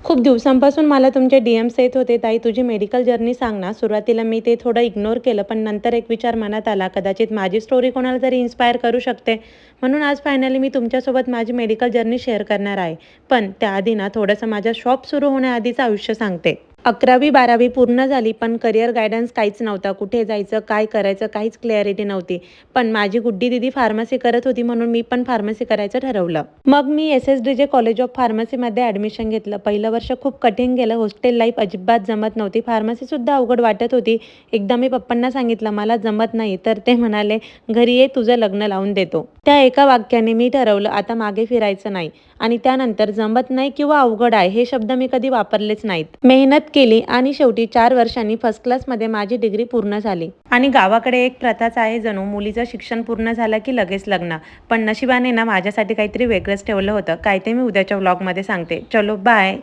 खूप दिवसांपासून मला तुमचे डी-एम्स येत होते, "ताई तुझी मेडिकल जर्नी सांग ना." सुरुवातीला मी ते थोडं इग्नोर केलं, पण नंतर एक विचार मनात आला, कदाचित माझी स्टोरी कोणाला तरी इन्स्पायर करू शकते. म्हणून आज फायनली मी तुमच्यासोबत माझी मेडिकल जर्नी शेअर करणार आहे. पण त्याआधी ना थोडंसं माझ्या शॉप सुरू होण्याआधीचं आयुष्य सांगते. 11वी-12वी पूर्ण झाली, पण करिअर गायडन्स काहीच नव्हता. कुठे जायचं, काय करायचं काहीच क्लॅरिटी नव्हती. पण माझी गुड्डी दीदी फार्मसी करत होती, म्हणून मी पण फार्मसी करायचं ठरवलं. मग मी एस-एस-डी-जे कॉलेज ऑफ फार्मसीमध्ये ॲडमिशन घेतलं. पहिलं वर्ष खूप कठीण गेलं. हॉस्टेल लाईफ अजिबात जमत नव्हती. फार्मसीसुद्धा अवघड वाटत होती. एकदा मी पप्पांना सांगितलं, "मला जमत नाही." तर ते म्हणाले, "घरी ये, तुझं लग्न लावून देतो." त्या एका वाक्याने मी ठरवलं, आता मागे फिरायचं नाही. आणि त्यानंतर जमत नाही किंवा अवघड आहे हे शब्द मी कधी वापरलेच नाहीत. मेहनत केली आणि शेवटी 4 वर्षांनी फर्स्ट क्लासमध्ये माझी डिग्री पूर्ण झाली. आणि गावाकडे एक प्रथाच आहे जणू, मुलीचं शिक्षण पूर्ण झालं की लगेच लग्न. पण नशिबाने ना माझ्यासाठी काहीतरी वेगळंच ठेवलं होतं. काय ते मी उद्याच्या व्लॉगमध्ये सांगते. चलो बाय.